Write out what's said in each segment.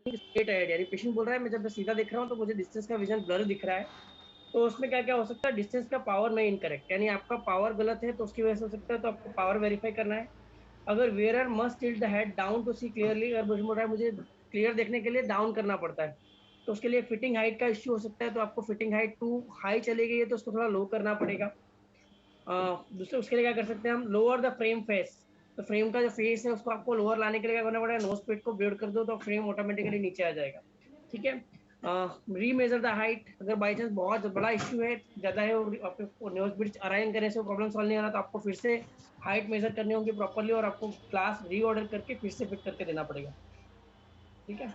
Straight है, यानी patient बोल रहा है मैं जब मैं सीधा देख रहा हूँ तो मुझे डिस्टेंस का विजन ब्लर दिख रहा है। तो उसमें क्या क्या हो सकता है, डिस्टेंस का पावर में इनकरेक्ट, यानी आपका पावर गलत है तो उसकी वजह से हो सकता है, तो आपको पावर वेरीफाई करना है। अगर where must tilt the head down to see clearly, अगर मुझे बोल रहा है मुझे क्लियर देखने के लिए डाउन करना पड़ता है, तो उसके लिए फिटिंग हाइट का इश्यू हो सकता है, तो आपको फिटिंग हाइट टू हाई चली गई है तो उसको थोड़ा लो करना पड़ेगा। दूसरे उसके लिए क्या कर सकते हैं हम, लोअर द फ्रेम फेस, तो फ्रेम का जो फेस है उसको आपको लोअर लाने के लिए क्या करना पड़ेगा, नोज पेट को ब्लेड कर दो तो फ्रेम ऑटोमेटिकली नीचे आ जाएगा। ठीक है। री मेजर द हाइट, अगर बाई चांस बहुत बड़ा इश्यू है, ज्यादा है, और आपको नोज ब्रिज अराइन करने से प्रॉब्लम सॉल्व नहीं हो रहा, तो आपको फिर से हाइट मेजर करनी होगी प्रॉपरली, और आपको क्लास रीऑर्डर करके फिर से फिट करके देना पड़ेगा। ठीक है।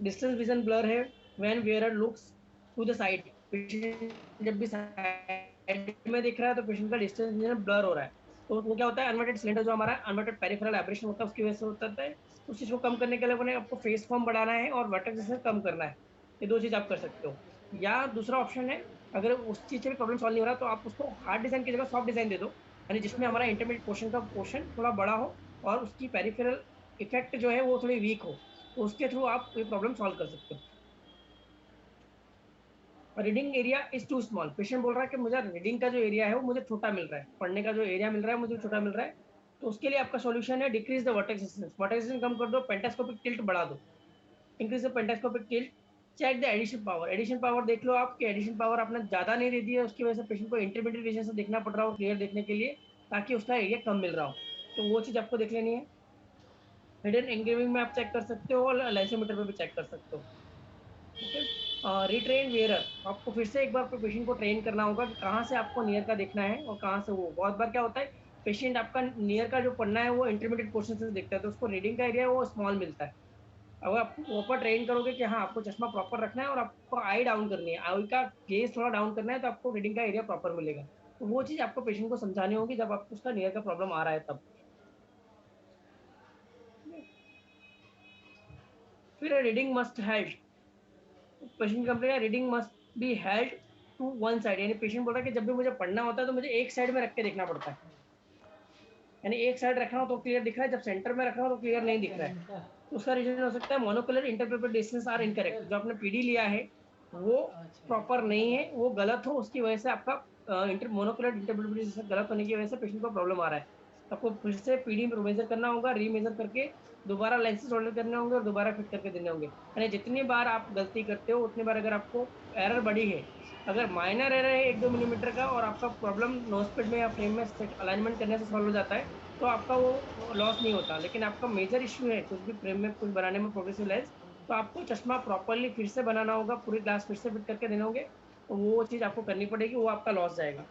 डिस्टेंस विजन ब्लर है when wearer looks to the side, patient जब भी साइड में दिख रहा है तो पेशेंट का डिस्टेंस विजन ब्लर हो रहा है, तो वो क्या होता है, अनवर्टेड सिलेंडर जो हमारा अनवर्टेड पेरिफेरल एब्रेशन होता है उसकी वजह से होता है। उस चीज को कम करने के लिए अपने आपको फेस फॉर्म बढ़ाना है और वर्टेक्स कम करना है। ये दो चीज आप कर सकते हो। या दूसरा ऑप्शन है, अगर उस चीज से भी प्रॉब्लम सॉल्व नहीं हो रहा तो आप उसको हार्ड डिजाइन की जगह सॉफ्ट डिजाइन दे दो, यानी जिसमें हमारा इंटरमीडिएट पोर्शन का पोर्शन थोड़ा बड़ा हो और उसकी पेरिफेरल इफेक्ट जो है वो थोड़ी वीक हो, तो उसके थ्रू आप ये प्रॉब्लम सॉल्व कर सकते हो। Reading area is too small, patient बोल रहा है कि मुझे रीडिंग का जो एरिया है वो मुझे छोटा मिल रहा है, पढ़ने का जो एरिया मिल रहा है मुझे छोटा मिल रहा है, तो उसके लिए आपका सॉल्यूशन है decrease the vertex distance, vertex distance कम कर दो, पेंटास्कोपिक टिल्ट बढ़ा दो, increase the pantoscopic tilt. Check the addition power, addition power देख लो आप कि एडिशन पावर आपने ज्यादा नहीं दे दी है, उसकी वजह से पेशेंट को इंटरमीडिएट विजन से देखना पड़ रहा हो क्लियर देखने के लिए, ताकि उसका एरिया कम मिल रहा हो, तो वो चीज आपको देख लेनी है। हिडन एंग्रेविंग में आप चेक कर सकते हो और लेंसोमीटर में भी चेक कर सकते हो। ठीक है। रिट्रेन वेयरर, आपको फिर से एक बार पेशेंट को ट्रेन करना होगा कि कहाँ से आपको नियर का देखना है और कहाँ से वो, बहुत बार क्या होता है, पेशेंट आपका नियर का जो पढ़ना है वो इंटरमीडिएट पोर्शन से देखता है, तो उसको रीडिंग का एरिया वो स्मॉल मिलता है। अगर आप प्रॉपर ट्रेन करोगे कि हाँ आपको चश्मा प्रॉपर रखना है और आपको आई डाउन करनी है, आई का गेज थोड़ा डाउन करना है, तो आपको रीडिंग का एरिया प्रॉपर मिलेगा, तो वो चीज आपको पेशेंट को समझानी होगी जब आपको उसका नियर का प्रॉब्लम आ रहा है तब। फिर reading must held, patient complain है reading must be held to one side, यानी पेशेंट बोल रहा है कि जब भी मुझे पढ़ना होता है तो मुझे एक साइड में रख के देखना पड़ता है, यानी एक साइड रख रहा हूँ तो क्लियर दिख रहा है, जब सेंटर में रख रहा हूँ तो क्लियर नहीं दिख रहा है, तो उसका रीजन हो सकता है मोनोकुलर इंटरप्रिटेशंस आर इनकरेक्ट, जो आपने पीडी लिया है वो प्रॉपर नहीं है, वो गलत हो, उसकी वजह से आपका मोनोकुलर इंटरप्रिटेशन गलत होने की वजह से पेशेंट को प्रॉब्लम आ रहा है, तो आपको फिर से पीडी मेजर करना होगा, रीमेजर करके दोबारा लेंसेज ऑर्डर करने होंगे और दोबारा फिट करके देने होंगे, यानी जितनी बार आप गलती करते हो उतनी बार, अगर आपको एरर बड़ी है, अगर माइनर एरर है 1-2 मिलीमीटर का और आपका प्रॉब्लम नोजपेड में या फ्रेम में सेट अलाइनमेंट करने से सॉल्व हो जाता है, तो आपका वो लॉस नहीं होता, लेकिन आपका मेजर इश्यू है कुछ भी फ्रेम में कुछ बनाने में प्रोग्रेसिव लेंस, तो आपको चश्मा प्रॉपरली फिर से बनाना होगा, पूरी ग्लास फिर से फिट करके देने होंगे, तो वो चीज आपको करनी पड़ेगी, वो आपका लॉस जाएगा।